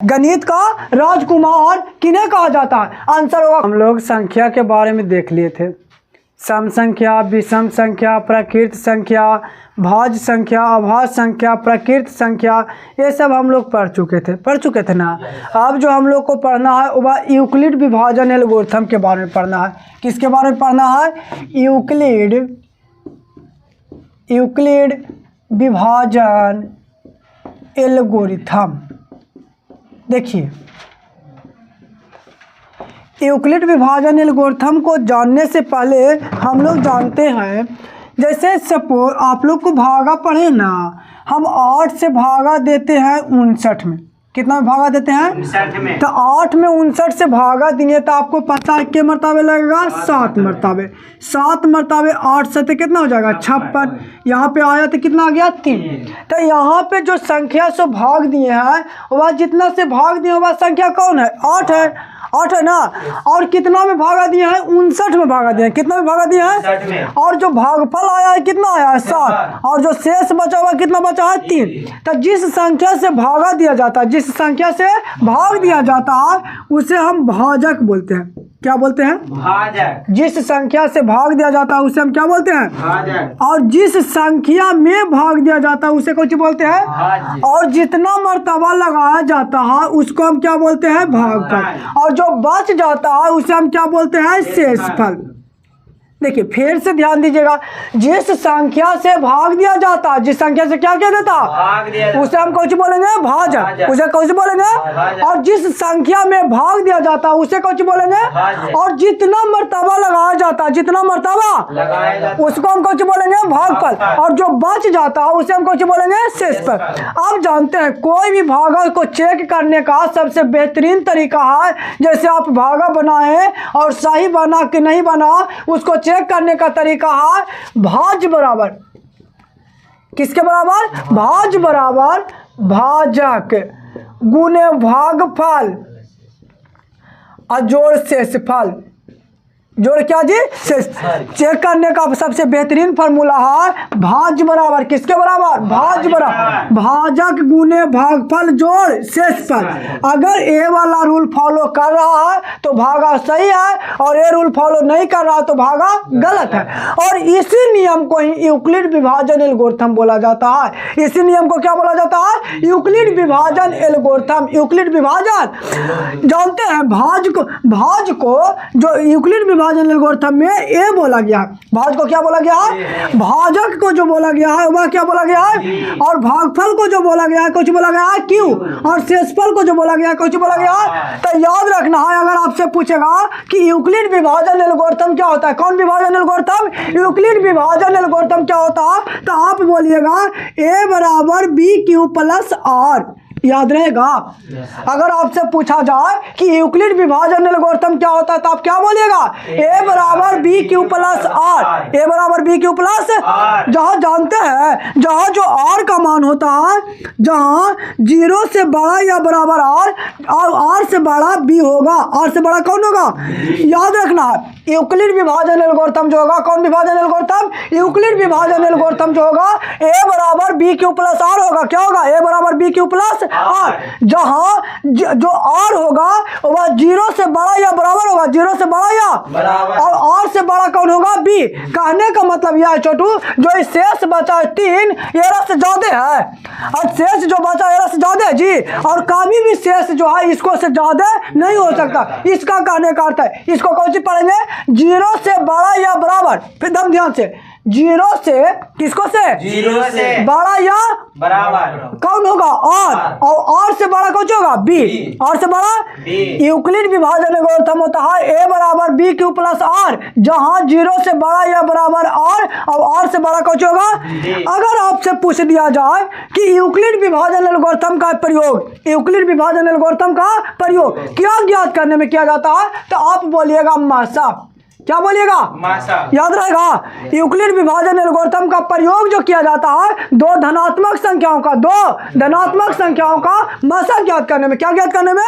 गणित का राजकुमार किन्हें कहा जाता है? आंसर होगा, हम लोग संख्या के बारे में देख लिए थे। सम संख्या, विषम संख्या, प्रकृत संख्या, भाज्य संख्या, अभाज्य संख्या, प्रकृत संख्या, ये सब हम लोग पढ़ चुके थे ना। अब जो हम लोग को पढ़ना है वह यूक्लिड विभाजन एल्गोरिथम के बारे में पढ़ना है। किसके बारे में पढ़ना है? यूक्लिड विभाजन एल्गोरिथम। देखिए, यूक्लिड विभाजन एल्गोरिथम को जानने से पहले हम लोग जानते हैं, जैसे सपोज आप लोग को भागा पढ़े ना, हम 8 से भागा देते हैं 59 में। कितना में भागा देते हैं? 59 में। तो 8 में 59 से भागा दिए तो आपको पता है के मरतबे लगेगा? 7 मरतबे। 7 मरतबे 8 से कितना हो जाएगा? 56। यहाँ पे आया तो कितना आ गया? 3। तो यहाँ पे जो संख्या से भाग दिए हैं वह जितना से भाग दिए वह संख्या कौन है? 8 है। 8 है ना। और कितना में भागा दिए हैं? 59 में भागा दिए हैं। कितना में भागा दिए हैं? और जो भागफल आया है कितना आया है? 7। और जो शेष बचा हुआ कितना बचा है? 3। तो जिस संख्या से भागा दिया जाता है, जिस संख्या से भाग दिया जाता है उसे हम भाजक बोलते हैं। क्या बोलते हैं? भाजक। जिस संख्या से भाग दिया जाता है उसे हम क्या बोलते हैं? भाजक। और जिस संख्या में भाग दिया जाता है उसे कुछ बोलते हैं? भाज्य। और जितना मर्तबा लगाया जाता है उसको हम क्या बोलते हैं? भागफल। और जो बच जाता है उसे हम क्या बोलते हैं? शेषफल। देखिए फिर से ध्यान दीजिएगा, जिस संख्या से भाग दिया जाता है, जिस संख्या से क्या किया जाता है उसे हम कुछ बोलेंगे? भाजक। उसे कुछ बोलेंगे? और जिस संख्या में भाग दिया जाता है उसे कुछ बोलेंगे? और जितना मर्तबा लगाया जाता है, जितना मर्तबा उसको हम कुछ बोलेंगे? भागफल। और जो बच जाता है उसे हम कुछ बोलेंगे? शेषफल। आप जानते हैं कोई भी भागा को चेक करने का सबसे बेहतरीन तरीका है, जैसे आप भागा बनाए और सही बना कि नहीं बना उसको चेक करने का तरीका है भाज्य बराबर किसके बराबर? भाज्य बराबर भाजक गुने भागफल और जोड़ शेषफल। जोड़ क्या जी? शेष। चेक करने का सबसे बेहतरीन फार्मूला है भाज्य बराबर किसके बराबर? भाज्य बराबर भाजक गुने भागफल जोड़ शेषफल। अगर ए वाला रूल फॉलो कर रहा है तो भागा सही है, और ए रूल फॉलो नहीं कर रहा तो भागा गलत है। और इसी नियम को ही यूक्लिड विभाजन एल्गोरिथम बोला जाता है। इसी नियम को क्या बोला जाता है? यूक्लिड विभाजन एल्गोरिथम। यूक्लिड विभाजन जानते हैं, भाज्य को जो यूक्लिड विभाजन एल्गोरिथम में ए बोला गया। भाज्य को क्या बोला गया है? भाजक को जो बोला गया है वह क्या बोला गया है? और भागफल को जो बोला गया है कुछ बोला गया है? क्यों? और शेषफल को जो बोला गया है कुछ बोला गया है? तो याद रखना है, अगर आपसे पूछेगा कि यूक्लिड विभाजन एल्गोरिथम क्या होता है, कौन विभाजन एल्गोरिथम? यूक्लिड विभाजन एल्गोरिथम क्या होता है, तो आप बोलिएगा ए बराबर बी क्यू प्लस आर। याद रहेगा? अगर आपसे पूछा जाए कि यूक्लिड विभाजन एल्गोरिथम क्या होता है तो आप क्या बोलिएगा? ए बराबर बी क्यू प्लस आर। ए बराबर बी क्यू प्लस आर। जहाँ जानते हैं, जहाँ जो आर का मान होता है, जहाँ 0 से बड़ा या बराबर आर और आर से बड़ा बी होगा, आर से बड़ा कौन होगा? याद रखना है, यूक्लिड विभाजन एल्गोरिथम जो होगा, कौन विभाजन एल्गोरिथम? यूक्लिड विभाजन एल्गोरिथम जो होगा ए बराबर बी क्यू प्लस आर होगा। क्या होगा? ए बराबर बी क्यू प्लस आर। जहाँ जो आर होगा वह 0 से बड़ा या बराबर होगा, 0 से बड़ा या बराबर, और आर से बड़ा कौन होगा? बी। कहने का मतलब यह है छोटू, जो शेष बचा है 3 एरा से ज्यादा है, और शेष जो बचा एरा से ज्यादा है जी, और कभी भी शेष जो है इसको से ज्यादा नहीं हो सकता। इसका कहने का अर्थ है, इसको कौन सी पढ़ेंगे? 0 से बड़ा या बराबर। फिर दम ध्यान से, 0 से किसको से? 0 से बड़ा या बराबर कौन होगा? आर। और आर से बड़ा कौन होगा? बी। आर से बड़ा बी। यूक्लिड विभाजन एल्गोरिथम होता है ए बराबर बी क्यू प्लस आर, जहां 0 से बड़ा या बराबर आर और आर से बड़ा कौन होगा? अगर आपसे पूछ दिया जाए कि यूक्लिड विभाजन एल्गोरिथम का प्रयोग, यूक्लिड विभाजन एल्गोरिथम का प्रयोग क्या ज्ञात करने में किया जाता है, तो आप बोलिएगा मासा। क्या बोलिएगा? याद रहेगा, यूक्लिड विभाजन एल्गोरिथम का प्रयोग जो किया जाता है दो धनात्मक संख्याओं का मासा ज्ञात करने में। क्या ज्ञात करने में?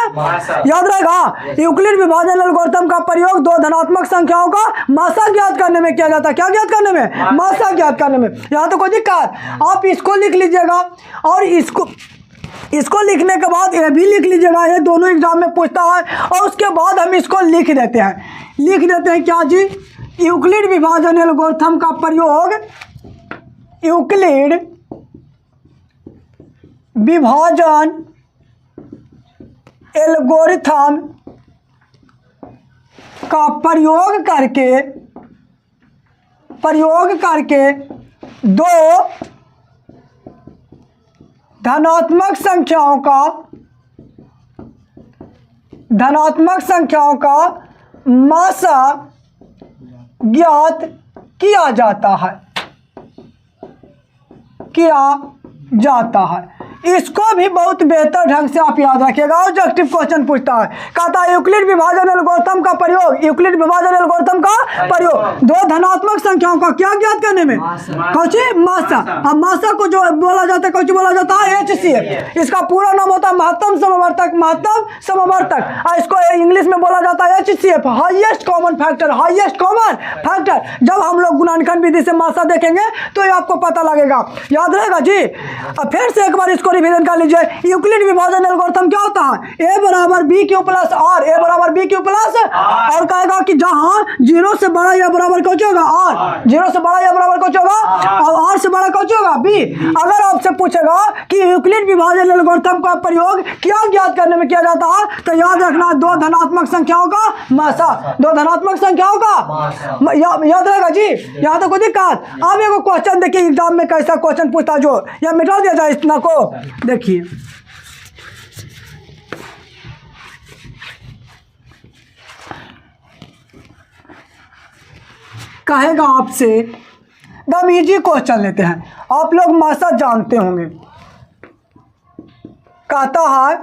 याद रहेगा, यूक्लिड विभाजन एल्गोरिथम का प्रयोग दो धनात्मक संख्याओं का मासा ज्ञात करने में किया जाता है। क्या ज्ञात करने में? मासा ज्ञात करने में। यहाँ तो कोई दिक्कत, आप इसको लिख लीजिएगा और इसको इसको लिखने के बाद ये भी लिख लीजिएगा, ये दोनों एग्जाम में पूछता है। और उसके बाद हम इसको लिख देते हैं क्या जी, यूक्लिड विभाजन एल्गोरिथम का प्रयोग, यूक्लिड विभाजन एल्गोरिथम का प्रयोग करके दो धनात्मक संख्याओं का मासा ज्ञात किया जाता है। इसको भी बहुत बेहतर ढंग से आप याद रखिएगा। ऑब्जेक्टिव क्वेश्चन पूछता है, कहता है यूक्लिड विभाजन एल्गोरिथम का प्रयोग, यूक्लिड विभाजन एल्गोरिथम का प्रयोग दो धनात्मक संख्याओं का क्या ज्ञात करने में, कौची मासा। अब मासा को जो बोला जाता है, कौची बोला जाता है, HCF। इसका पूरा नाम होता है महत्तम समवर्तक। इसको इंग्लिश में बोला जाता है HCF, हाईएस्ट कॉमन फैक्टर। जब हम लोग गुणनखंड विधि से मासा देखेंगे तो ये आपको पता लगेगा, याद रहेगा जी। अब फिर से एक बार इसको रिवीजन कर लीजिए। यूक्लिड विभाजन एल्गोरिथम क्या होता है, a बराबर बी क्यू प्लस आर, और कहेगा कि जहां 0 से बड़ा या बराबर कौन होगा r, 0 से बड़ा या बराबर कौन होगा, और r से बड़ा कौन होगा b। अगर आपसे पूछेगा कि यूक्लिड विभाजन एल्गोरिथम का प्रयोग क्या ज्ञात करने में किया जाता है, तो याद रखना दो धनात्मक संख्याओं का मासा, याद रहेगा जी। यहाँ तो कोई दिक्कत। अब एगो क्वेश्चन देखिए एग्जाम में कैसा क्वेश्चन पूछता है, जो या मिटा दिया जाए इतना को। देखिए कहेगा आपसे, दम इजी क्वेश्चन लेते हैं, आप लोग मासा जानते होंगे। कहता है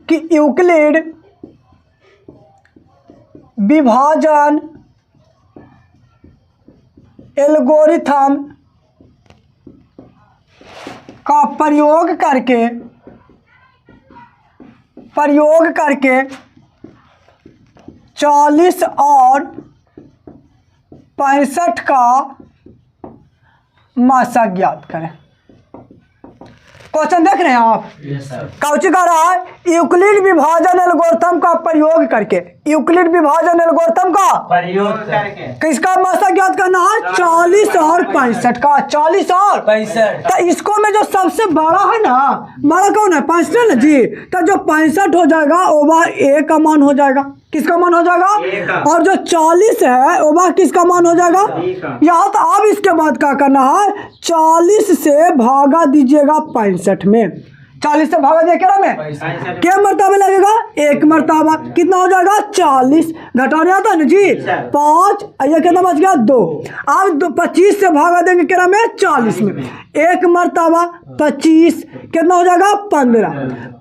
कि यूक्लिड विभाजन एल्गोरिथम का प्रयोग करके 40 और 65 का मासा ज्ञात करें। क्वेश्चन देख रहे हैं आप, कौची कह रहा है, यूक्लिड विभाजन एल्गोरिथम का प्रयोग करके, यूक्लिड विभाजन एल्गोरिथम का प्रयोग करके किसका मासा ज्ञात करना है, 40 और 65 का। 40 और 65, तो इसको में जो सबसे बड़ा है ना, बड़ा कौन है, 65 ना जी। तो जो 65 हो जाएगा वो a का मान हो जाएगा, किसका मान हो जाएगा, और जो 40 है वो किसका मान हो जाएगा। यहाँ तो अब इसके बाद क्या करना है, 40 से भागा दीजिएगा 65 में, 40 से भागा दिया क्या में, क्या मरतबा लगेगा, एक मरतबा। कितना हो जाएगा, 40 घटा नहीं आता ना जी, 5, ये कितना बच गया, 2। अब 25 से भागा देंगे क्या में, 40 में, एक मरतबा 25, कितना हो जाएगा, 15।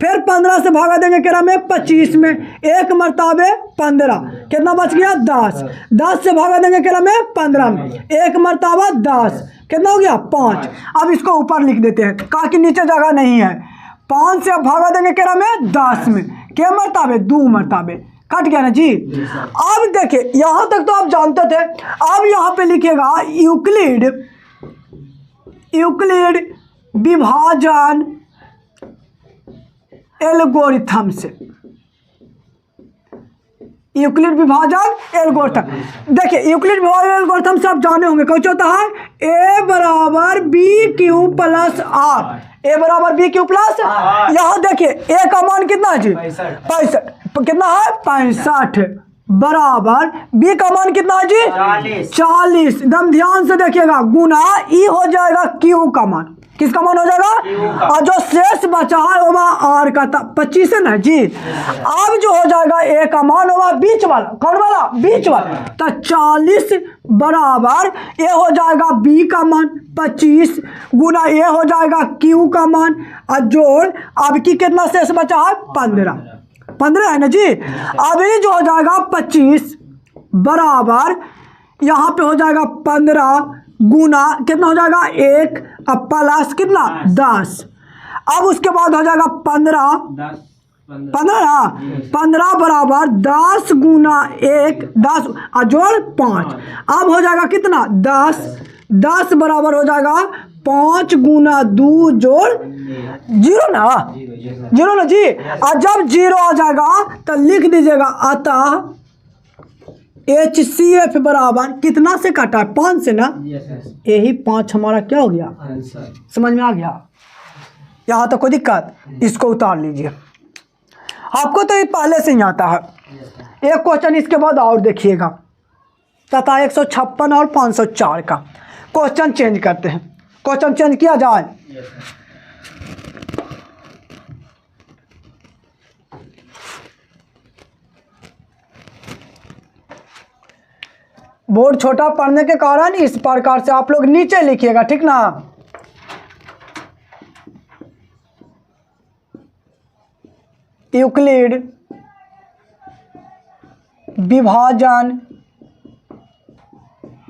फिर 15 से भागा देंगे क्या में, 25 में, एक मरतबे 15, कितना बच गया, 10। 10 से भागा देंगे क्या में, 15 में, एक मरतबा 10, कितना हो गया, 5। अब इसको ऊपर लिख देते हैं, कहा कि नीचे जगह नहीं है। 5 से भागा देंगे क्या में, 10 में, क्या मरतबे, 2 मरतबे, कट गया ना जी। अब देखिए यहाँ तक तो आप जानते थे। अब यहाँ पे लिखिएगा यूक्लिड विभाजन एल्गोरिथम से, यूक्लिड विभाजन एल्गोरिथम। देखिए यूक्लिड विभाजन एल्गोरिथम से आप जाने होंगे कौन होता है, a बराबर B Q plus R, a बराबर बी क्यू प्लस। यहाँ देखिए a का मान कितना है जी, 65, कितना है, 65 बराबर b का मान कितना है जी, 40। एकदम ध्यान से देखिएगा, गुना e हो जाएगा q का मान, किसका मान हो जाएगा, और जो शेष बचा है वो आर का था, 25 है ना जी। अब जो हो जाएगा ए का मान होगा बीच वाला, कौन वाला, बीच वाला, तो 40 बराबर ए हो जाएगा बी का मान 25 गुना ए हो जाएगा क्यू का मान, और जोड़ अब की कितना शेष बचा है, 15 है ना जी। अब ये जो हो जाएगा 25 बराबर यहाँ पे हो जाएगा 15 गुना कितना हो जाएगा 1 अब प्लस कितना 10। अब उसके बाद हो जाएगा 15 बराबर 10 गुना 1 10 और जोड़ 5। अब हो जाएगा कितना 10 बराबर हो जाएगा 5 गुना 2 जोड़ 0 ना, 0 ना जी। और जब 0 आ जाएगा तो लिख दीजिएगा अतः HCF बराबर कितना से काटा है, 5 से ना, यही 5 हमारा क्या हो गया, समझ में आ गया। यहाँ तो कोई दिक्कत, इसको उतार लीजिए, आपको तो ये पहले से ही आता है। एक क्वेश्चन इसके बाद और देखिएगा तथा 156 और 504 का क्वेश्चन चेंज करते हैं। क्वेश्चन चेंज किया जाए, बोर्ड छोटा पढ़ने के कारण इस प्रकार से आप लोग नीचे लिखिएगा, ठीक ना। यूक्लिड विभाजन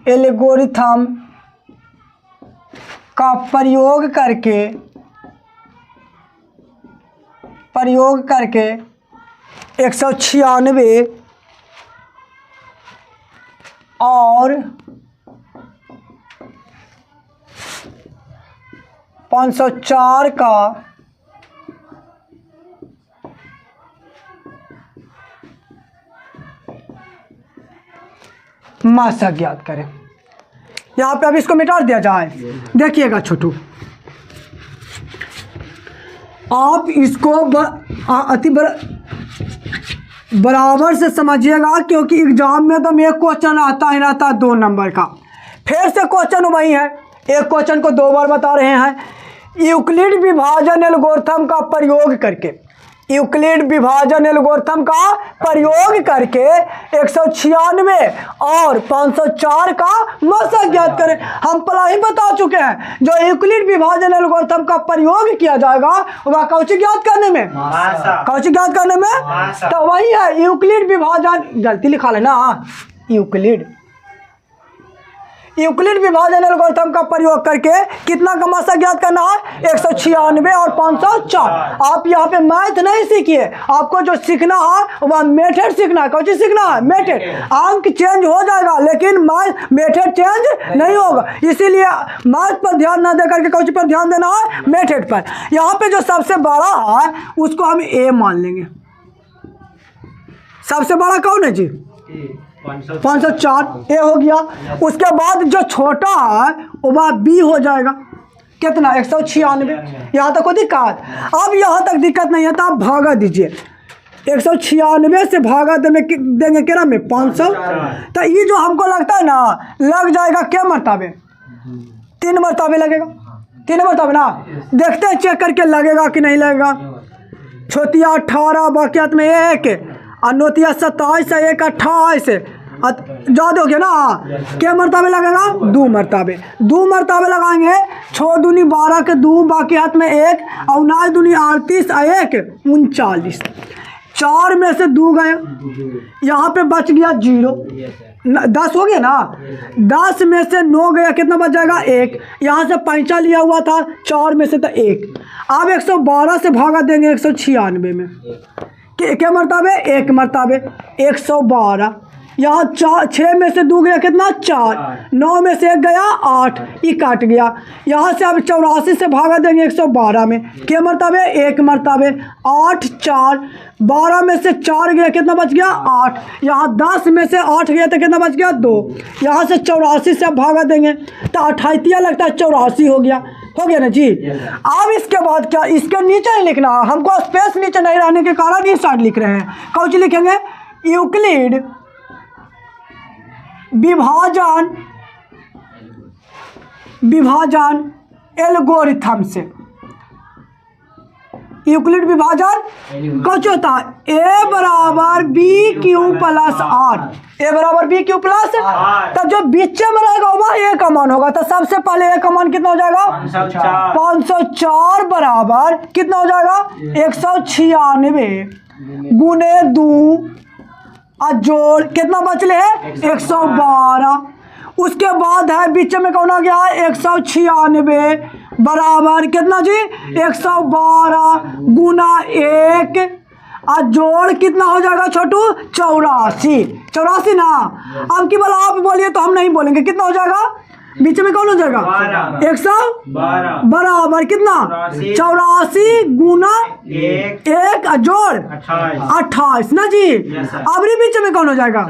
एल्गोरिथम का प्रयोग करके 196 और 504 का मासा ज्ञात करें। यहाँ पे अब इसको मिटा दिया जाए। देखिएगा छोटू, आप इसको अति बराबर से समझिएगा, क्योंकि एग्जाम में तो एक क्वेश्चन आता ही रहता है 2 नंबर का। फिर से क्वेश्चन वही है, एक क्वेश्चन को 2 बार बता रहे हैं। यूक्लिड विभाजन एल्गोरिथम का प्रयोग करके, यूक्लिड विभाजन एल्गोरिथम का प्रयोग करके 196 और 504 का मासा ज्ञात करें। हम पहले ही बता चुके हैं, जो यूक्लिड विभाजन एल्गोरिथम का प्रयोग किया जाएगा वह कौची ज्ञात करने में, कौची ज्ञात करने में, तो वही है यूक्लिड विभाजन, गलती लिखा लेना, यूक्लिड विभाजन एल्गोरिथम का प्रयोग करके कितना का मासा ज्ञात करना है, 196 और 504। आप यहाँ पे मैथ नहीं सीखिए, आपको जो सीखना है वह मेथड सीखना है। कौन सी सीखना है, मेथड। अंक चेंज हो जाएगा लेकिन मेथड चेंज नहीं होगा, इसीलिए मैथ पर ध्यान ना दे करके कौन सी पर ध्यान देना है, मेथड पर। यहाँ पे जो सबसे बड़ा है उसको हम ए मान लेंगे। सबसे बड़ा कौन है जी, 504, ए हो गया। उसके बाद जो छोटा है वह बी हो जाएगा, कितना, 196। यहाँ तक कोई दिक्कत, अब यहाँ तक दिक्कत नहीं है तो आप भागा दीजिए। 196 से भागा देंगे क्या में 500, तो ये जो हमको लगता है ना लग जाएगा क्या मरतबे, 3 मरतबे लगेगा, 3 मरतबे ना। देखते हैं चेक करके लगेगा कि नहीं लगेगा। छोटिया 18 बाकियात में 1 और नोतिया 27 से 1 28 ज़्यादा हो गया ना। क्या मरतबे लगेगा, 2 मरतबे, 2 मरतबे लगाएंगे। 6 दूनी 12 के 2 बाकी हाथ में 1 और 9 दूनी 38 और 1 39। 4 में से 2 गए, यहाँ पे बच गया 0, 10 हो गया ना। 10 में से 9 गया, कितना बच जाएगा 1। यहाँ से 5 लिया हुआ था, 4 में से तो 1। अब 112 से भागा देंगे 196 में, क्या मरतबे, 1 मरतबे, 112। यहाँ 6 में से 2 गया, कितना 4, 9 में से 1 गया 8, ये काट गया। यहाँ से अब 84 से भागा देंगे 112 में, क्या मरतबे, 1 मरतबे, 8 4, 12 में से 4 गया, कितना बच गया 8। यहाँ 10 में से 8 गया तो कितना बच गया 2। यहाँ से 84 से अब भागा देंगे तो 28 लगता है 84 हो गया ना जी। अब इसके बाद क्या, इसके नीचे ही लिखना, हमको स्पेस नीचे नहीं रहने के कारण ये साइड लिख रहे हैं। कौन सी लिखेंगे, यूक्लिड विभाजन एल्गोरिथम से, यूक्लिड विभाजन कौन होता है, ए बराबर बी क्यू प्लस आर, ए बराबर बी क्यू प्लस। तो जो बीच में रहेगा वह ए का मान होगा, तो सबसे पहले ए का मान कितना हो जाएगा, 504 बराबर कितना हो जाएगा, 196 गुने 2 और जोड़ कितना बचले है 112। उसके बाद है बीच में कौन आ गया है 196 बराबर कितना जी 112 गुना 1 और जोड़ कितना हो जाएगा छोटू 84 ना। अब की बोला आप बोलिए तो हम नहीं बोलेंगे, कितना हो जाएगा बीच में कौन हो जाएगा 112 बराबर कितना 84 गुना 1 जोड़ 28 ना जी। अब बीच में कौन हो जाएगा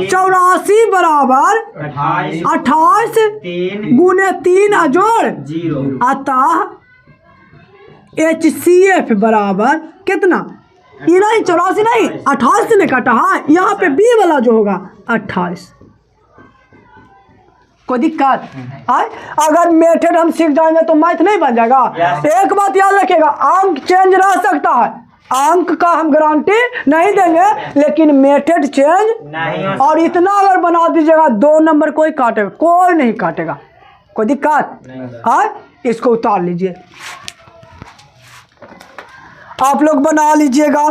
84 बराबर 28 गुने 3 जोड़ 0। अतः HCF बराबर कितना ये नहीं 84 नहीं 28 से नहीं काटा। हाँ यहाँ पे बी वाला जो होगा 28। कोई दिक्कत आए? अगर मेथड हम सीख जाएंगे तो मैथ नहीं बन जाएगा। एक बात याद रखिएगा, अंक चेंज रह सकता है, अंक का हम गारंटी नहीं देंगे, लेकिन मेथड चेंज नहीं। और इतना अगर बना दीजिएगा 2 नंबर कोई काटेगा, कोई नहीं काटेगा। कोई दिक्कत है? इसको उतार लीजिए, आप लोग बना लीजिएगा।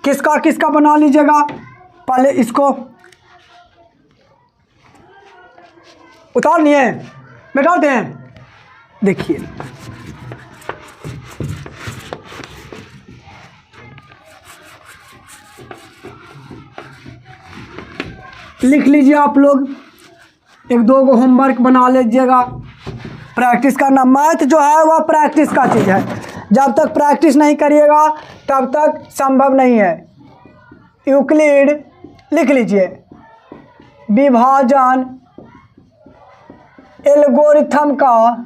किसका किसका बना लीजिएगा, पहले इसको उतार लिए बैठाते हैं। देखिए लिख लीजिए आप लोग, 1-2 गो होमवर्क बना लीजिएगा, प्रैक्टिस करना। मैथ जो है वह प्रैक्टिस का चीज़ है, जब तक प्रैक्टिस नहीं करिएगा तब तक संभव नहीं है। यूक्लिड लिख लीजिए, विभाजन एल्गोरिथम का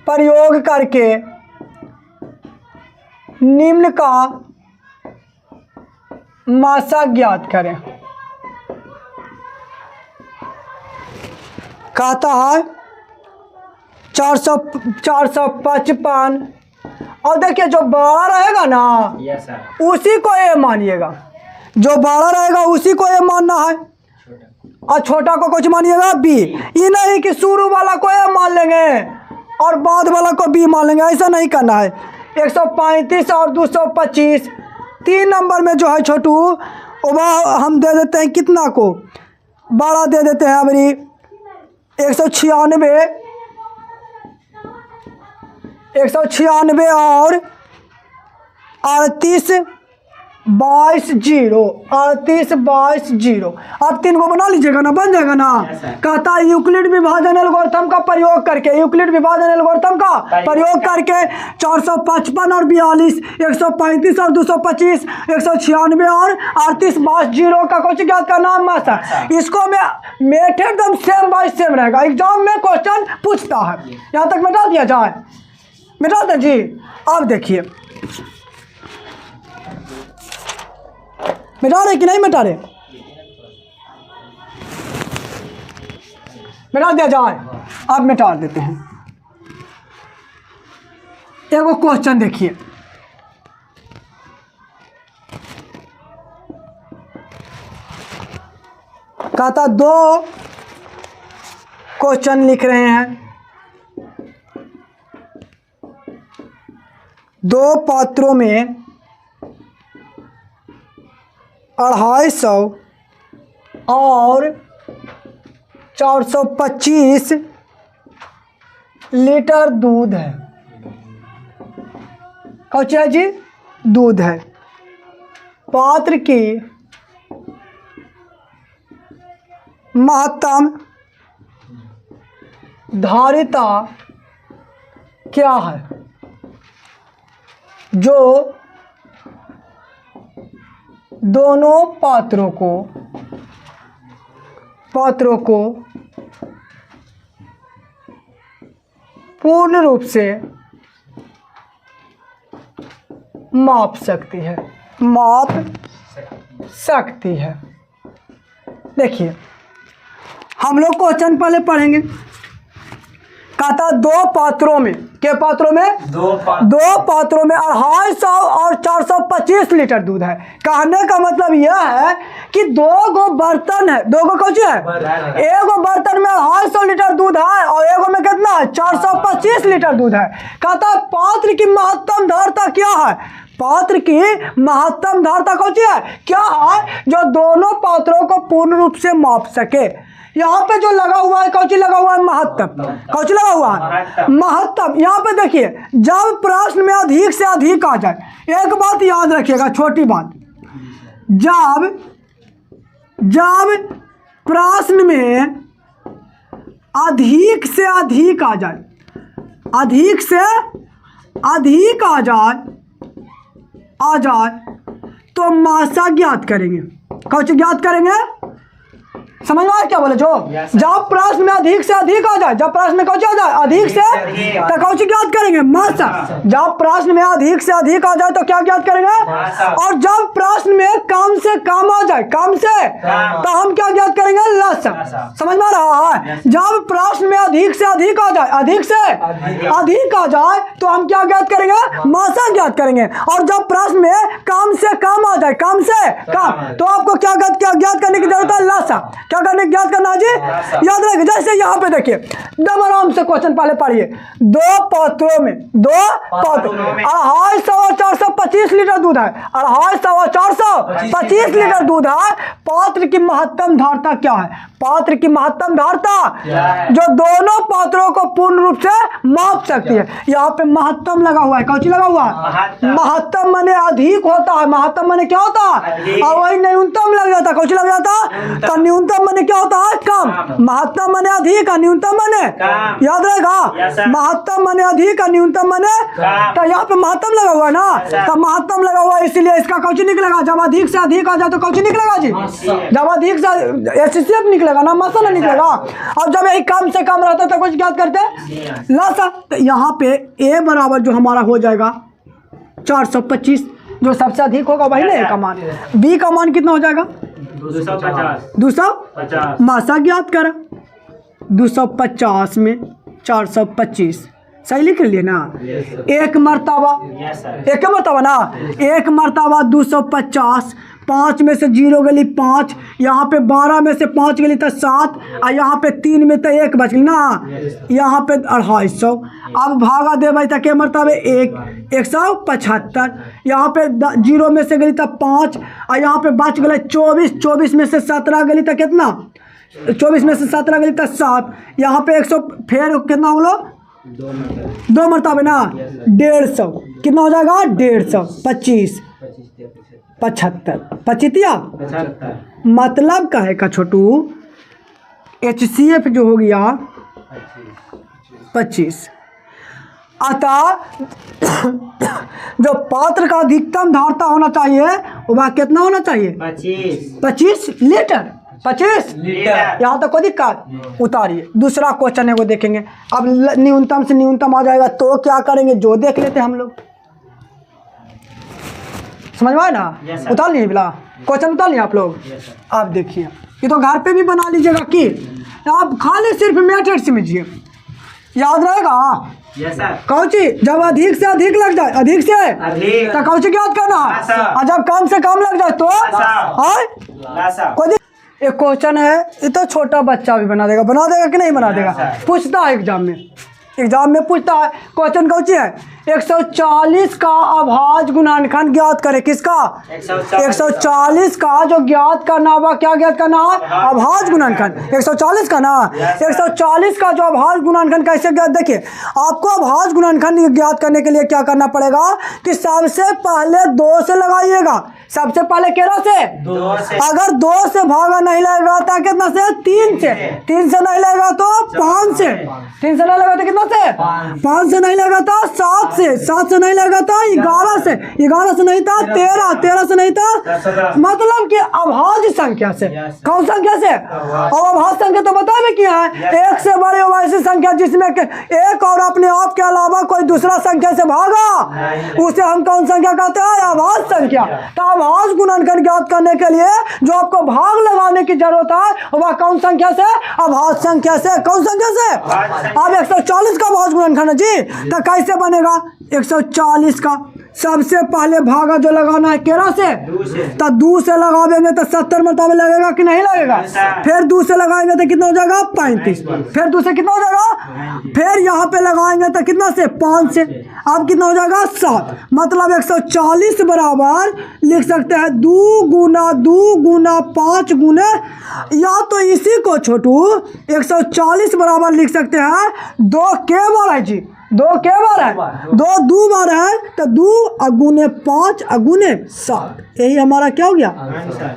प्रयोग करके निम्न का मासा ज्ञात करें। कहता है 455 और देखिए जो बड़ा रहेगा ना उसी को ये मानिएगा, जो बड़ा रहेगा उसी को ये मानना है, और छोटा को कुछ मानिएगा बी। ये नहीं कि शुरू वाला को ये मान लेंगे और बाद वाला को बी मान लेंगे, ऐसा नहीं करना है। 135 और 225 3 नंबर में जो है छोटू वह हम दे देते हैं कितना को, बड़ा दे देते हैं अभी 196 और 38 22 0 38 22 0। अब 3 को बना लीजिएगा ना, बन जाएगा ना। कहता है यूक्लिड विभाजन एल्गोरिथम का प्रयोग करके, यूक्लिड विभाजन एल्गोरिथम का प्रयोग करके 455 और 42 135 और 225 196 और 38 22 0 का कुछ ज्ञात करना है मासा। इसको में मेथड एकदम सेम बाय सेम रहेगा, एग्जाम में क्वेश्चन पूछता है। यहाँ तक मिटा दिया जाए, मिटा दें जी। अब देखिए मिटा रहे कि नहीं मिटा रहे, मिटा दिया जाए। अब मिटा देते हैं। एगो क्वेश्चन देखिए, कहता 2 क्वेश्चन लिख रहे हैं, 2 पात्रों में 250 और 425 लीटर दूध है। कौन है जी? दूध है। पात्र की महत्तम धारिता क्या है जो दोनों पात्रों को पूर्ण रूप से माप सकती है। देखिए हम लोग क्वेश्चन पहले पढ़ेंगे। कहता 2 पात्रों में, के पात्रों में 2 पात्रों में 250 और 425 लीटर दूध है। कहने का मतलब यह है कि 2 गो बर्तन है, 2 गो कौन है, एगो बर्तन में 250 लीटर दूध है और एगो में कितना है 425 लीटर दूध है। कहता पात्र की महत्तम धारिता क्या है, पात्र की महत्तम धारिता कौन है, क्या है जो दोनों पात्रों को पूर्ण रूप से माप सके। यहाँ पे जो लगा हुआ है कौन लगा हुआ है, महत्तम। कौन लगा हुआ है, महत्तम। यहाँ पे देखिए जब प्रश्न में अधिक से अधिक आ जाए, एक बात याद रखिएगा, छोटी बात, जब प्रश्न में अधिक से अधिक आ जाए, अधिक से अधिक आ जाए तो मासा ज्ञात करेंगे। कौन सी ज्ञात करेंगे? समझ में आया क्या बोले जो? जब प्रश्न में अधिक से अधिक आ जाए, जब प्रश्न में कौन सी आ जाए अधिक से, तो कौन सी ज्ञात करेंगे? मासा। जब प्रश्न में अधिक से अधिक आ जाए तो क्या ज्ञात करेंगे? और जब प्रश्न में कम से कम आ जाए, कम से, तो हम क्या ज्ञात करेंगे? लसा। समझ में आ रहा है? जब प्रश्न में अधिक से अधिक आ जाए, अधिक से अधिक आ जाए तो हम क्या ज्ञात करेंगे? मासा ज्ञात करेंगे। और जब प्रश्न में कम से कम आ जाए, कम से कम, तो आपको क्या ज्ञात करने की जरूरत है? लसा। क्या करने की ज्ञात करना जी? याद रखिए। जैसे यहाँ पे देखिए, दम आराम से क्वेश्चन पहले पढ़िए। 2 पात्रों में 250 और 425 लीटर दूध है। 250 और 425 लीटर दूध है। पात्र की महत्तम धारता क्या है? पात्र की महत्तम धारता जो दोनों पात्रों को पूर्ण रूप से माप सकती है। यहाँ पे महत्तम लगा हुआ है। कौन सी लगा हुआ है? महत्तम माने अधिक होता है। महत्तम माने क्या होता है? और वही न्यूनतम लग जाता है। कौन सी लग जाता है? तो न्यूनतम माने क्या होता है? कम। महत्तम माने अधिक, न्यूनतम माने, याद रहेगा, महत्तम माने अधिक, न्यूनतम माने, तो यहाँ पे महत्तम लगा हुआ है ना, तो महत्तम लगा हुआ है, इसलिए इसका कौन सी निकलेगा? जब अधिक से अधिक आ जाए तो कौन सी निकलेगा जी? जब अधिक से एचसीएफ निकलेगा ना, मसाला निकलेगा। और जब यही कम से कम रहता है तो कुछ ज्ञात करते हैं? लसा। तो यहाँ पे ए बराबर जो हमारा हो जाएगा 425, जो सबसे अधिक होगा वही ना ए का मान। बी का मान कितना हो जाएगा? 250। मासा ज्ञात करा। 250 में 425 सही लिख लिए ना? एक मर्तबा, एक मर्तबा ना, एक मर्तबा 250। 5 में से 0 गली 5, यहाँ पे 12 में से 5 गली तो 7, और यहाँ पे 3 में तो 1 बच गई ना, यहाँ पे 250। अब भागा दे भाई तक के मरतबे 175। यहाँ पे 0 में से गली तो 5, और यहाँ पे बच गए 24। 24 में से 17 गली तो कितना? 24 में से 17 गली तो 7। यहाँ पे 100, फिर कितना हो लो? 2 मरतबे ना, 150। कितना हो जाएगा? 150। 25 75 पचितिया, मतलब का है का छोटू, HCF जो हो गया 25। अतः जो पात्र का अधिकतम धारता होना चाहिए वह कितना होना चाहिए? 25 लीटर। 25 लीटर। यहाँ तक कोई दिक्कत? उतारिए। दूसरा क्वेश्चन है वो देखेंगे। अब न्यूनतम से न्यूनतम आ जाएगा तो क्या करेंगे? जो देख लेते हैं हम लोग। समझ में आए ना? उतार लिए बिला क्वेश्चन, उतार लिए आप लोग। आप देखिए, ये तो घर पे भी बना लीजिएगा कि आप खाली सिर्फ मैथड समझिए, याद रहेगा। कौन सी? जब अधिक से अधिक लग जाए, अधिक से तो कौन सी ज्ञात करना है? और जब कम से कम लग जाए तो कोई। एक क्वेश्चन है, ये तो छोटा बच्चा भी बना देगा कि नहीं बना देगा? पूछता है एग्जाम में पूछता है। क्वेश्चन कौन सी है? 140 का अभाज्य गुणनखंड ज्ञात करें। किसका? 140 का जो ज्ञात करना होगा, क्या ज्ञात करना है? अभाज्य गुणनखंड। 140 का ना, 140 का जो अभाज्य गुणनखंड कैसे ज्ञात? देखिए, आपको अभाज्य गुणनखंड ज्ञात करने के लिए क्या करना पड़ेगा कि सबसे पहले 2 से लगाइएगा। सबसे पहले केरा से? 2 से। अगर 2 से भागा नहीं लगेगा तो कितना से? 3 से। 3 से नहीं लगेगा तो 5 से। 3 से नहीं लगा तो कितना से? 5 से नहीं लगा तो 7 से। 7 से नहीं लगा तो 11 से। 11 से नहीं था 13। 13 से नहीं था, मतलब कि अभाज्य संख्या से। कौन संख्या से? और अभाज्य संख्या तो बता भी किया है, 1 से बड़ी वैसी संख्या जिसमें एक और अपने आप के अलावा कोई दूसरा संख्या से भागा, उसे हम कौन संख्या कहते हैं? अभाज्य संख्या। तो अभाज्य गुणनखंड ज्ञात करने के लिए जो आपको भाग लगाने की जरूरत है वह कौन संख्या से? अभाज्य संख्या से। कौन संख्या से? अब 140 का अभाज्य गुणनखंड जी, तो कैसे बनेगा? 140 का सबसे पहले भागा जो लगाना है केरा से, तो 2 से लगावेंगे तो 70 मरतबे लगेगा कि नहीं लगेगा? फिर 2 से लगाएंगे तो कितना हो जाएगा? 35। फिर 2 से कितना हो जाएगा? फिर यहाँ पे लगाएंगे तो कितना से? 5 से। अब कितना हो जाएगा? 7। मतलब 140 बराबर लिख सकते हैं 2 गुना 5 गुने, या तो इसी को छोटू 140 बराबर लिख सकते हैं 2 के बराबर है जी। 2 के बार है, 2 दो बार है तो 2 अगुने 5 अगुने 7, यही हमारा क्या हो गया,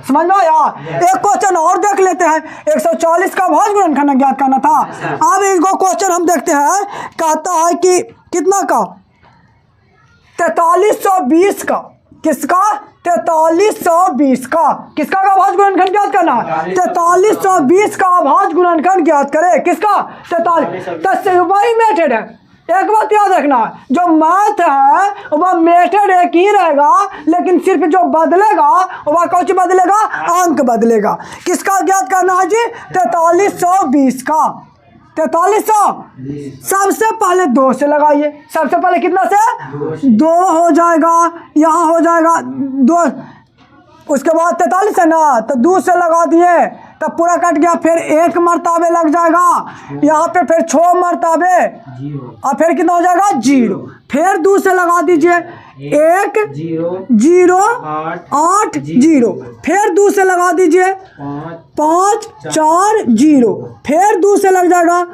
समझ में आया। एक क्वेश्चन और देख लेते हैं, 140 का भाज्य गुणनखंड ज्ञात करना था। अब इसको क्वेश्चन हम देखते हैं, कहता है कि कितना का, 4320 का, किसका, 4320 का, किसका का भाज्य गुणनखंड ज्ञात करना है, 4320 का भाज्य गुणनखंड ज्ञात करे, किसका 43, तो वही मेथड है। एक बात याद रखना, जो मैथ है वह मेथड एक ही रहेगा, लेकिन सिर्फ जो बदलेगा वह कौन सी बदलेगा, अंक बदलेगा। किसका ज्ञात करना है जी, 4320 का, 4300 सबसे पहले 2 से लगाइए, सबसे पहले कितना से 2 हो जाएगा, यहाँ हो जाएगा 2, उसके बाद 43 है ना, तो 2 से लगा दिए तो पूरा कट गया, फिर 1 मरतबे लग जाएगा, यहाँ पे फिर 6 मरतबे और फिर कितना हो जाएगा 0, फिर 2 से लगा दीजिए 1 0 8 0, फिर 2 से लगा दीजिए 5 4 0, फिर 2 से लग जाएगा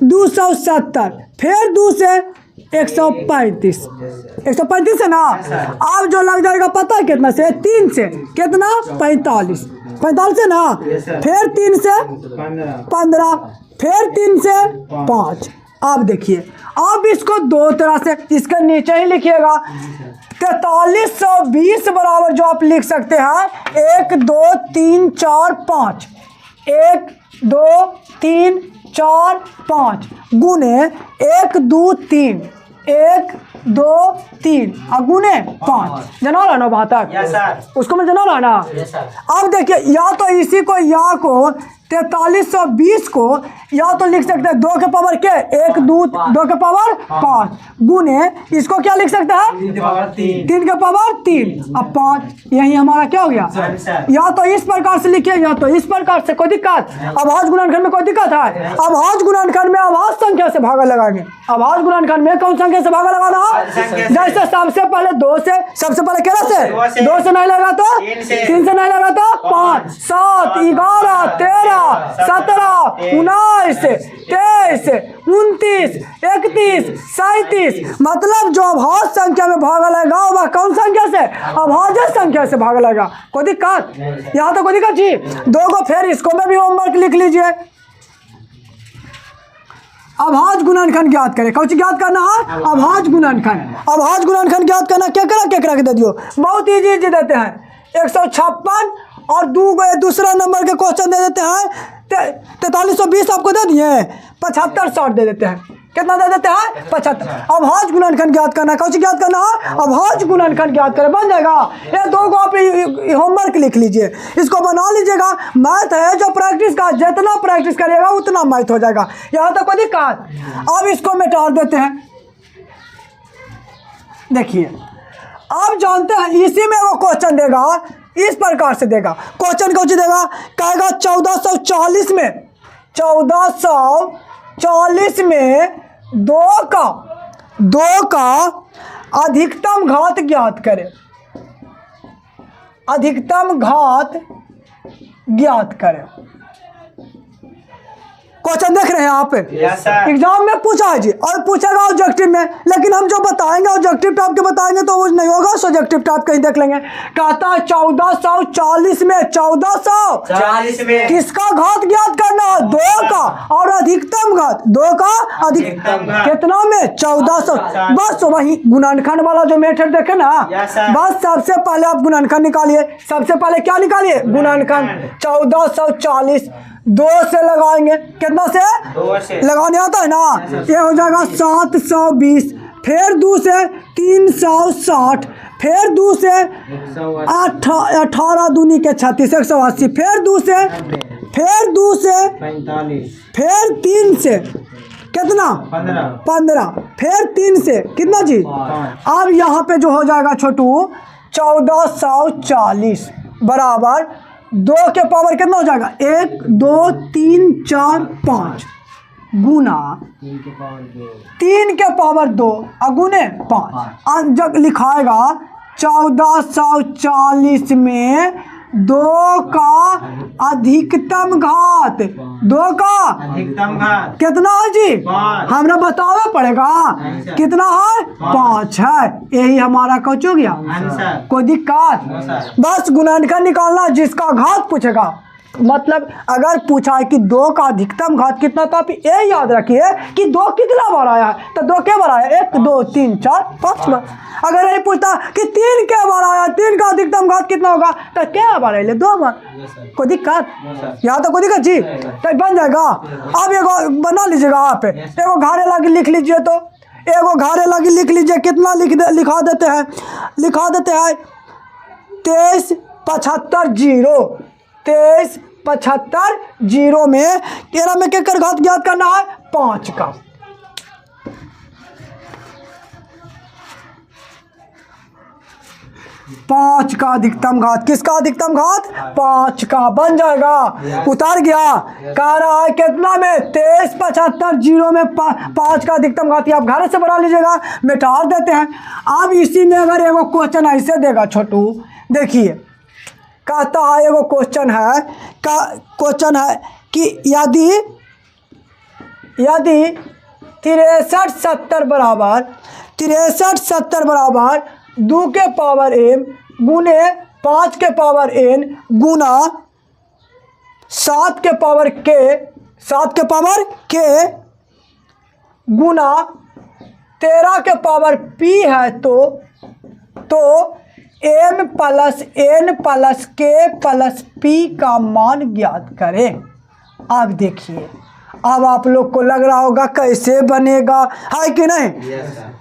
270, फिर 2 से 135 है ना। अब जो लग जाएगा पता है कितना से, 3 से कितना 45 है ना, फिर 3 से 15, फिर 3 से 5। अब देखिए, अब इसको 2 तरह से, इसके नीचे ही लिखिएगा, 4320 बराबर जो आप लिख सकते हैं 1 2 3 4 5, 1 2 3 4 5 गुने 1 2 3 1 2 3 गुने 5, जना रहा ना वहाँ तक, उसको मैं जना रहा ना। अब देखिए, या तो इसी को या को 4320 को या तो लिख सकते हैं 2 के पावर के 1 2 के पावर 5 गुने, इसको क्या लिख सकते हैं 3 के पावर 3 अब 5, यही हमारा क्या हो गया। या तो इस प्रकार से लिखिए या तो इस प्रकार से, कोई दिक्कत, अभाज्य गुणनखंड में कोई दिक्कत है। अभाज्य गुणनखंड में अभाज्य संख्या से भागा लगाएंगे, अभाज्य गुणनखंड में कौन संख्या से भागा लगाना है, जैसे सबसे पहले 2 से, सबसे पहले क्या से 2 से नहीं लगा तो 3 से नहीं लगा तो 5 7 11 13 17 19 23 29 31 37, मतलब जो अभाज्य संख्या में भागा लगेगा वह कौन संख्या से, अभाज्य संख्या से भागा लगेगा। कोई दिक्कत, यहाँ तो कोई दिक्कत जी। 2 को फिर इसको में भी होमवर्क लिख लीजिए, अभाज्य गुणनखंड ज्ञात करें, कौन सी ज्ञात करना है, अभाज्य गुणनखंड। अभाज्य गुणनखंड ज्ञात करना क्या करा के दे दियो, बहुत इजी देते हैं, 156 और दूसरा नंबर के क्वेश्चन दे देते हैं 4320 आपको दे दिए, 75 शॉर्ट दे देते हैं, कितना दे देते हैं 75। अभाज्य गुणनखंड ज्ञात करना, कौन सी ज्ञात करना है, अभाज्य गुणनखंड ज्ञात करें, बन जाएगा। ये 2 को आप होमवर्क लिख लीजिए, इसको बना लीजिएगा। मैथ है जो प्रैक्टिस का, जितना प्रैक्टिस करिएगा उतना मैथ हो जाएगा, यहाँ तक कोई दिक्कत। अब इसको मिटा देते हैं, देखिए आप जानते हैं इसी में वो क्वेश्चन देगा, इस प्रकार से देगा क्वेश्चन, कौन सी देगा, कहेगा 1440 में 1440 में 2 का अधिकतम घात ज्ञात करें, अधिकतम घात ज्ञात करें। क्वेश्चन देख रहे हैं आप, एग्जाम में पूछा है जी, और पूछेगा ऑब्जेक्टिव में, लेकिन हम जो बताएंगे ऑब्जेक्टिव टाइप के बताएंगे तो वो नहीं होगा, सब्जेक्टिव टाइप कहीं देख लेंगे। कहता है 1440 में 1440 में किसका घात ज्ञात करना है, 2 का, और अधिकतम घात 2 का अधिकतम कितना में 1400। बस वही गुणनखंड वाला जो मेथड देखे ना, बस सबसे पहले आप गुणनखंड निकालिए, सबसे पहले क्या निकालिए, गुणनखंड 1440 2 से लगाएंगे, कितना से 2 से लगाने आता है ना, ये हो जाएगा 720, फिर 2 से 360, फिर 2 से 18 दूनी के 36 180, फिर 2 से 45, फिर 3 से कितना 15, फिर 3 से कितना जी। अब यहाँ पे जो हो जाएगा छोटू 1440 बराबर 2 के पावर कितना हो जाएगा, 1 2 3 4 5 गुना 3 के पावर 2 अगुने 5। जब लिखाएगा 1440 में 2 का अधिकतम घात, 2 का अधिकतम घात कितना है जी? 5। हमरा बतावे पड़ेगा कितना है? 5 है। यही हमारा कौच हो गया आंसर। कोई दिक्कत? बस गुणनखंड निकालना, जिसका घात पूछेगा। मतलब अगर पूछा है कि 2 का अधिकतम घात कितना, तो आप ये याद रखिए कि 2 कितना बार आया है, तो 2 क्या बार आया? 1 2 3 4 5 बार। अगर नहीं पूछता कि 3 क्या बार आया, 3 का अधिकतम घात कितना होगा, तो क्या बार आए? 2 बार। कोई दिक्कत? यहाँ तो कोई दिक्कत जी? तो बन जाएगा। अब एगो बना लीजिएगा, आप एगो घारे लगी लिख लीजिए, तो एगो घारे लगी लिख लीजिए। कितना लिखा देते हैं? लिखा देते हैं 23 75 0। 23 75 0 में 13 में क्या घात ज्ञात करना है? 5 का। 5 का अधिकतम घात। किसका अधिकतम घात? 5 का। बन जाएगा। उतार गया। कह रहा है कितना में? 23 75 0 में 5 का अधिकतम घात। आप घर से बना लीजिएगा, मिटा देते हैं। अब इसी में अगर एगो क्वेश्चन ऐसे देगा छोटू, देखिए कहता है, एगो क्वेश्चन है कि यदि 63 70 बराबर 2 के पावर m गुने 5 के पावर n गुना 7 के पावर k गुना 13 के पावर p है, तो m plus n plus k plus p का मान ज्ञात करें। अब देखिए, अब आप लोग को लग रहा होगा कैसे बनेगा, है कि नहीं?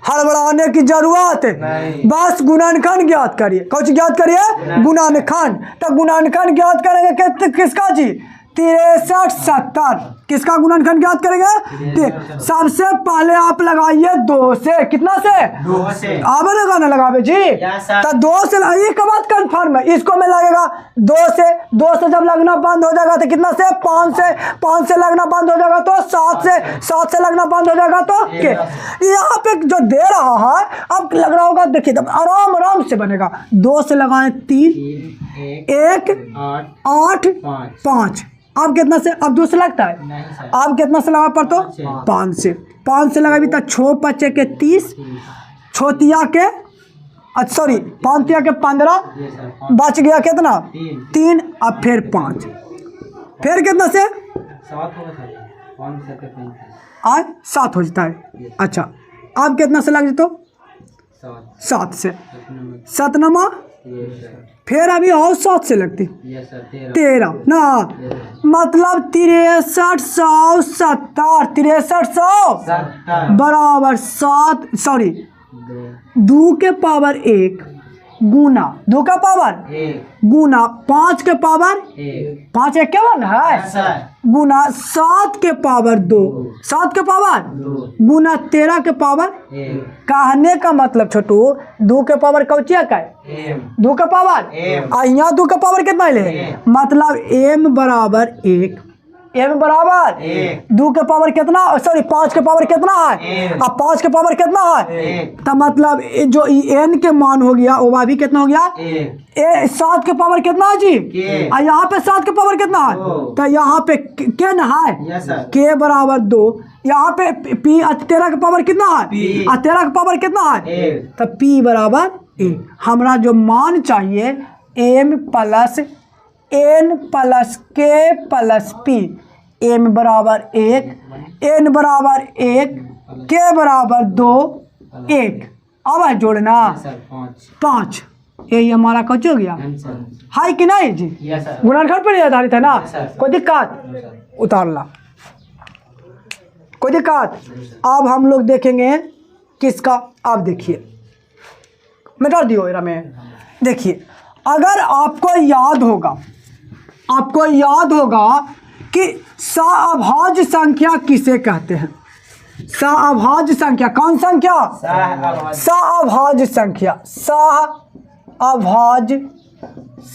हड़बड़ाने की जरूरत है। बस गुणनखंड ज्ञात करिए। कौन सी ज्ञात करिए? गुणनखंड। तो गुणनखंड ज्ञात करेंगे किसका जी? 63 70। किसका गुणनखंड ज्ञात करेंगे? सबसे पहले आप लगाइए 2 से। कितना से? 2 से। अब लगाना लगावे जी, तो 2 से एक बात कंफर्म है, इसको में लगेगा 2 से जब लगना बंद हो जाएगा तो कितना से? 5 से लगना बंद हो जाएगा तो 7 से लगना बंद हो जाएगा तो के। यहाँ पे जो दे रहा है, अब लग रहा होगा, देखिए तब आराम से बनेगा। 2 से लगाए 3 1 8 5। अब कितना से? अब 2 से लगता है। अब कितना से लगा पर? तो 5 से लगा भी तो 6 5 के 30, छोतिया के सॉरी 5 के 15, बच गया कितना? 3। अब फिर 5, फिर कितना से? 7 हो जाता है। अच्छा, अब कितना से लग जाता? 7 से। 7 नमा, फिर अभी और 7 से लगती 13 ना, मतलब 63 70 बराबर 2 के पावर 1 गुना 2 का पावर गुना 5 के पावर 5 इक्यावन है गुना 7 के पावर 2 7 के पावर गुना 13 के पावर। कहने का मतलब छोटू 2 के पावर कौचिया का है 2 का पावर यहाँ 2 का पावर कितना ले मतलब m बराबर 1 m बराबर 2 के पावर कितना सॉरी 5 के पावर कितना है अब 5 के पावर कितना है तो मतलब जो n के मान हो गया वो भी कितना हो गया 7 के पावर कितना है जी और यहाँ पे 7 के पावर कितना है तो यहाँ पे के न है k बराबर 2 यहाँ पे p 13 के पावर कितना है 13 के पावर कितना है तो p बराबर 1। हमारा जो मान चाहिए m plus n plus k plus p m बराबर 1 n बराबर 1 k बराबर 2 1 अब है जोड़ना 5 यही हमारा कुछ हो गया है कि नहीं जी गुणनखंड पर आधारित है ना कोई दिक्कत उतार ला कोई दिक्कत। अब हम लोग देखेंगे किसका अब देखिए मिटा दियो एरा में देखिए अगर आपको याद होगा कि सहअभाज्य संख्या किसे कहते हैं सहअभाज्य संख्या कौन संख्या सहअभाज्य संख्या सहअभाज्य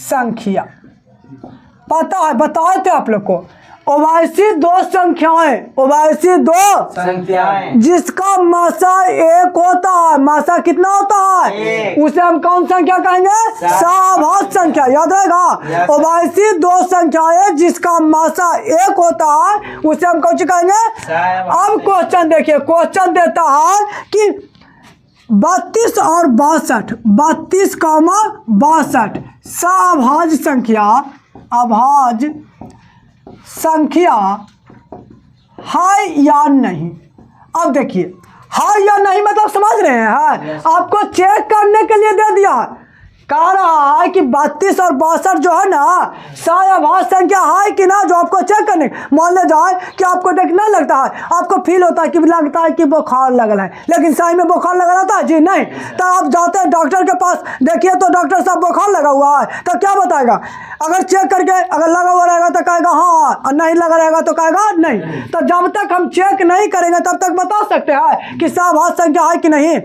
संख्या पता है बताए थे आप लोग को उभयसी दो संख्याएं, उभयसी दो संख्याएं जिसका मासा एक होता है। मासा कितना होता है? एक। उसे हम कौन संख्या कहेंगे? सहाभाज्य संख्या। याद रहेगा, उभयसी दो संख्याएं जिसका मासा एक होता है उसे हम कौन सी कहेंगे? अब क्वेश्चन देखिए, क्वेश्चन देता है कि 32 और 62, 32, 62 सहाभाज्य संख्या, अभाज्य संख्या है या नहीं। अब देखिए, है या नहीं मतलब समझ रहे हैं? आपको चेक करने के लिए दे दिया, कह रहा है कि 32 और 62 जो है ना सहाभाज्य संख्या है कि ना, जो आपको चेक करने। मान ले जाए कि आपको देखना लगता है, आपको फील होता है कि लगता है कि बुखार लग रहा है, लेकिन सही में बुखार लगा रहता है जी नहीं। तो आप जाते हैं डॉक्टर के पास, देखिए तो डॉक्टर साहब बुखार लगा हुआ है, तो क्या बताएगा? अगर चेक करके अगर लगा हुआ रहेगा तो कहेगा हाँ, और नहीं लगा रहेगा तो कहेगा नहीं। तो जब तक हम चेक नहीं करेंगे तब तक बता सकते हैं कि सहाभाज्य संख्या है कि नहीं,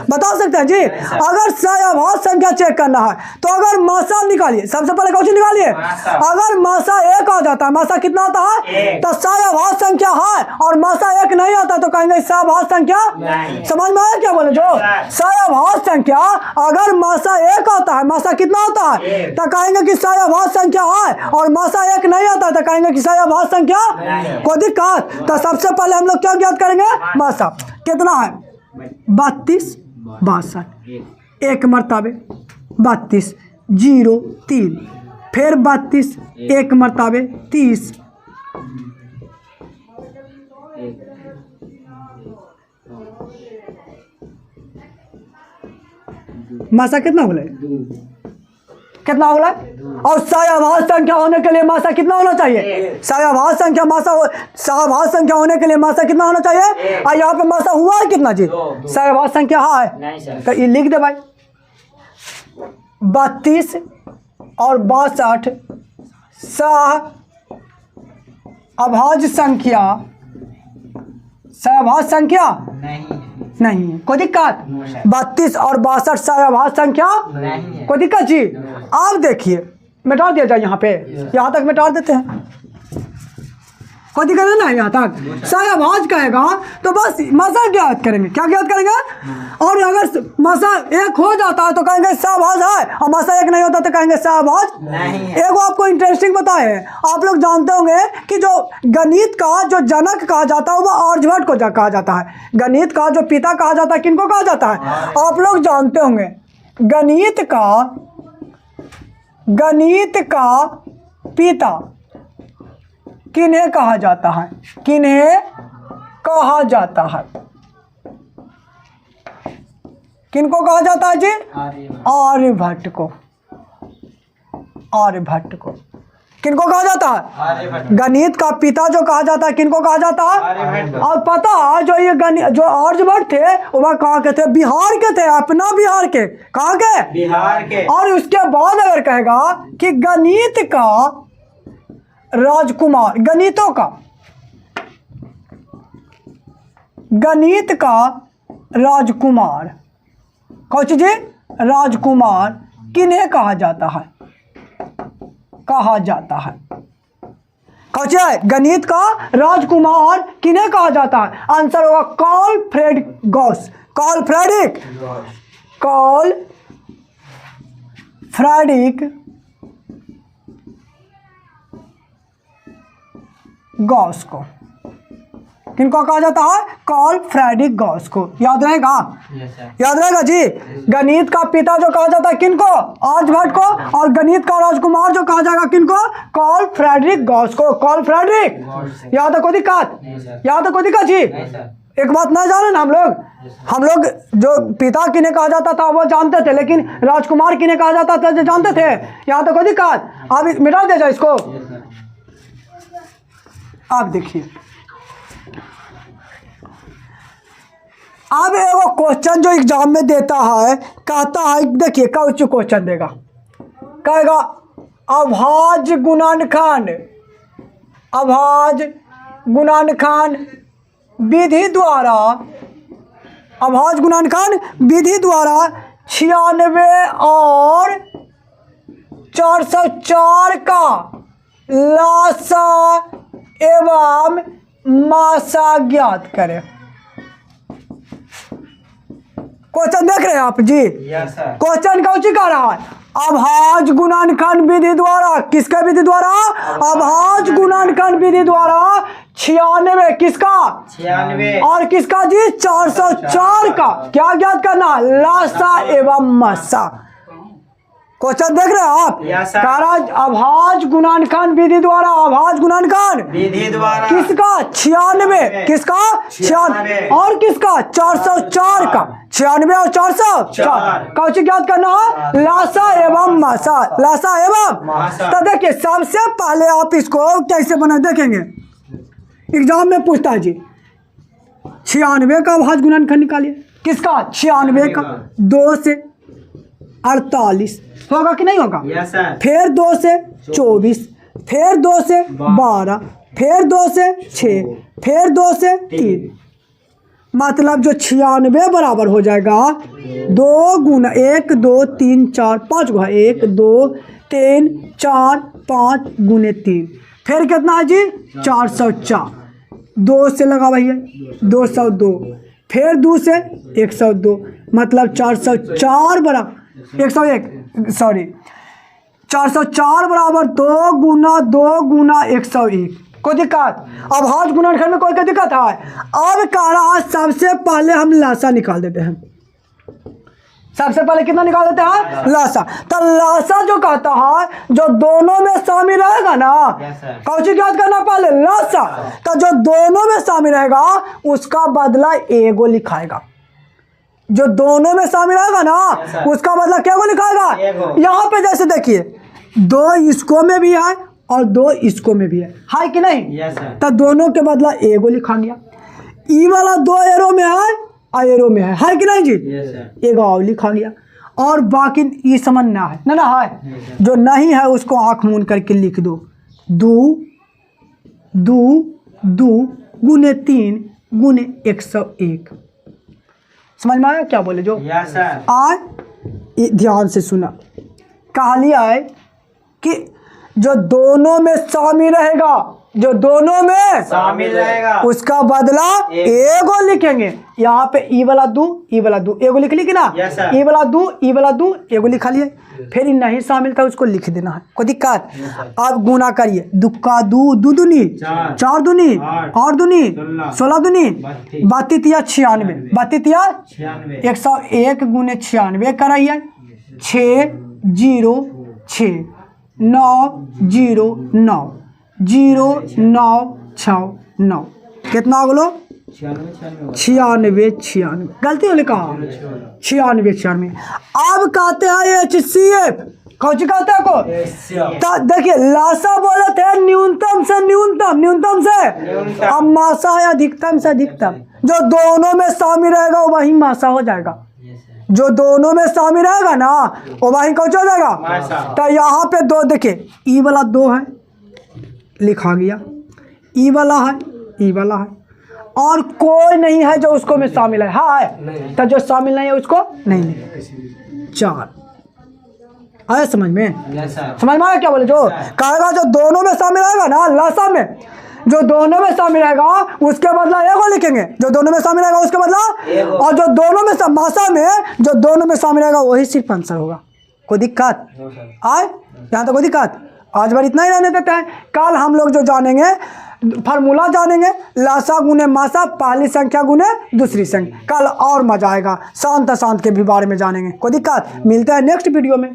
बता सकते हैं जी। अगर सहाभाज्य संख्या चेक करना है तो अगर मासा निकालिए, सबसे पहले कौन सी निकालिए? अगर मासा एक आ जाता है, मासा कितना आता है तो सहाभाज्य संख्या है, और मासा एक नहीं आता तो कहेंगे सहाभाज्य संख्या। समझ में आया क्या बोले? जो सहाभाज्य संख्या अगर मासा एक आता है, मासा कितना आता है तो कहेंगे कि सहाभाज्य संख्या है, और मासा एक नहीं आता तो कहेंगे कि सहाभाज्य संख्या। कोई दिक्कत? तो सबसे पहले हम लोग क्या ज्ञात करेंगे? मासा कितना है? 32, 62 एक मरतबे 32, 0, 3, फिर 32 एक मरतबे 30, मासा कितना हो गया? कितना हो गया? और सहाभाज्य संख्या होने के लिए मासा कितना होना चाहिए? सहाभाज्य संख्या सहाभाज्य संख्या होने के लिए मासा कितना होना चाहिए? और यहाँ पे मासा हुआ है कितना जी? सहाभाज्य संख्या है तो ये लिख दे भाई, 32 और 62 सहाभाज्य संख्या, सहाभाज्य संख्या नहीं है। कोई दिक्कत? 32 और 62 सहाभाज्य संख्या कोई दिक्कत जी। अब देखिए, मिटा दिया जाए यहाँ पे, यहाँ तक मिटा देते हैं, कोई दिक्कत है ना? यहाँ तक सहाभाज्य कहेगा तो बस मासा ज्ञात करेंगे। क्या ज्ञात करेंगे? और अगर मासा एक हो जाता है तो कहेंगे सहाभाज्य है, और मासा एक नहीं होता तो कहेंगे सहाभाज्य नहीं है। एगो आपको इंटरेस्टिंग बताए, आप लोग जानते होंगे कि जो गणित का जो जनक कहा जाता है वो आर्यभट्ट को कहा जाता है। गणित का जो पिता कहा जाता है किनको कहा जाता है? आप लोग जानते होंगे गणित का पिता किन्हें कहा जाता है? किन्हें कहा जाता है? किनको कहा जाता है जी? आर्यभट्ट को। आर्यभट्ट को किनको कहा जाता है? गणित का पिता जो कहा जाता है किनको कहा जाता है? और पता है जो ये जो आर्यभट्ट थे वह कहाँ के थे? बिहार के थे, अपना बिहार के। कहाँ के? बिहार के। और उसके बाद अगर कहेगा कि गणित का राजकुमार, गणितों का, गणित का राजकुमार, कौन जी? राजकुमार किन्हें कहा जाता है? कहा जाता है कौन है? गणित का राजकुमार किन्हें कहा जाता है? आंसर होगा Karl Frederick Gauss. Karl Frederick Gauss को। किनको कहा जाता है? कार्ल फ्रेडरिक गॉस को। याद रहेगा? याद रहेगा जी। गणित का पिता जो कहा जाता है किनको? आर्यभट्ट को। और गणित का राजकुमार जो कहा जाएगा किनको? कार्ल फ्रेडरिक गॉस को। Karl Frederick. यहाँ तक कोई दिक्कत? यहाँ तक कोई दिक्कत जी? एक बात नहीं जाने ना हम लोग जो पिता किन्हें कहा जाता था वो जानते थे, लेकिन राजकुमार किन्हें कहा जाता था जो जानते थे। यहाँ तक कोई दिक्कत? अब मिटा दे जाए इसको। आप देखिए, अब एगो क्वेश्चन जो एग्जाम में देता है, कहता है, देखिए कौन क्वेश्चन देगा, कहेगा अभाज्य गुणनखंड, अभाज्य गुणनखंड विधि द्वारा, अभाज्य गुणनखंड विधि द्वारा 96 और 404 का लासा एवं मासा ज्ञात करें। क्वेश्चन देख रहे हैं आप जी? Yes sir. क्वेश्चन कौन सी कह रहा है? अभाज्य गुणनखंड विधि द्वारा, किसके विधि द्वारा? अभाज्य गुणनखंड विधि द्वारा 96 किसका? 96 और किसका जी? 404 का क्या ज्ञात करना? लासा एवं मसा। क्वेश्चन देख रहे हैं आप? Yes sir. कारज अभाज्य गुणनखंड विधि द्वारा, अभाज्य गुणनखंड विधि द्वारा किसका? 96 किसका? 96 और किसका? 404 का। 96 और 404 कौन सी ज्ञात करना है? लासा एवं मासा, लासा एवं मासा। तो देखिए सबसे पहले आप इसको कैसे बना देखेंगे, एग्जाम में पूछता है जी 96 का अभाज्य गुणनखंड निकालिए। किसका? 96 का। 2 से 48 होगा कि नहीं होगा? Yes sir. फिर 2 से 24, फिर 2 से 12, फिर 2 से 6, फिर 2 से 3, मतलब जो 96 बराबर हो जाएगा 2 गुना 1 2 3 4 5 गुना 1 2 3 4 5 गुने 3, फिर कितना है जी? 404। 2 से लगा भैया 202, फिर 2 से 102, मतलब 404 बराबर 101 सॉरी 404 बराबर 2 गुना 101। कोई दिक्कत? अभाज्य गुणनखंड में कोई दिक्कत है? अब कह रहा है सबसे पहले हम लासा निकाल देते हैं। सबसे पहले कितना निकाल देते हैं? लासा। तो लासा जो कहता है जो दोनों में शामिल रहेगा ना, कौन सी ज्ञात करना पहले? लासा। तो जो दोनों में शामिल रहेगा उसका बदला एगो लिखाएगा। जो दोनों में शामिल रहेगा ना उसका बदला क्या को लिखाएगा? यहाँ पे जैसे देखिए 2 इसको में भी है और 2 इसको में भी है कि नहीं? Yes sir. तो दोनों के बदला एगो लिखा गया। ई वाला 2 एरो में है और एरो में है कि नहीं जी? Yes sir. एगो और लिखा गया और बाकी ई समझना है ना है। जो नहीं है उसको आँख मूंद करके लिख दो। 2 गुने 3 गुने 101। समझ में आया क्या बोले जो? Yes sir. आज ध्यान से सुना, कहा लिया है कि जो दोनों में शामिल रहेगा, जो दोनों में शामिल रहेगा उसका बदला एगो लिखेंगे। यहाँ पे ई वाला 2 एगो लिख ली कि ना? Yes sir. ई वाला 2 एगो लिखा लिए। फिर नहीं शामिल था उसको लिख देना है, कोई दिक्कत? अब गुना करिए। 2 का 2 दूनी 4 दूनी 8 दूनी 16 दूनी 32 96 32 101 गुने 96 कराइए। 6 0 6 9 0 9 0 9 6 9 कितना बोलो? 96 गलती हो लिखा 96। अब कहते हैं HCF, कौन सी कहते हैं को? तो देखिए लासा बोले थे न्यूनतम से न्यूनतम से, अब मासा है अधिकतम से अधिकतम। जो दोनों में शामिल रहेगा वो वही मासा हो जाएगा। जो दोनों में शामिल रहेगा ना वो वही कौन हो जाएगा? तो यहाँ पे 2 देखिए ई वाला 2 है लिखा गया, ई वाला है और कोई नहीं है जो उसको में शामिल है तो जो शामिल नहीं है उसको नहीं। 4 आया समझ में? Yes sir. समझ में आया क्या बोले जो? कहेगा जो दोनों में शामिल रहेगा ना लासा में, जो दोनों में शामिल रहेगा उसके बदला एगो लिखेंगे। जो दोनों में शामिल रहेगा उसके बदला, और जो दोनों में मासा में जो दोनों में शामिल रहेगा वही सिर्फ आंसर होगा। कोई दिक्कत आए यहाँ तो? कोई दिक्कत? आज बार इतना ही रहने देते हैं। कल हम लोग जो जानेंगे फार्मूला जानेंगे, लासा गुने मासा, पहली संख्या गुने दूसरी संख्या। कल और मजा आएगा। शांत के भी बारे में जानेंगे। कोई दिक्कत? मिलते हैं नेक्स्ट वीडियो में।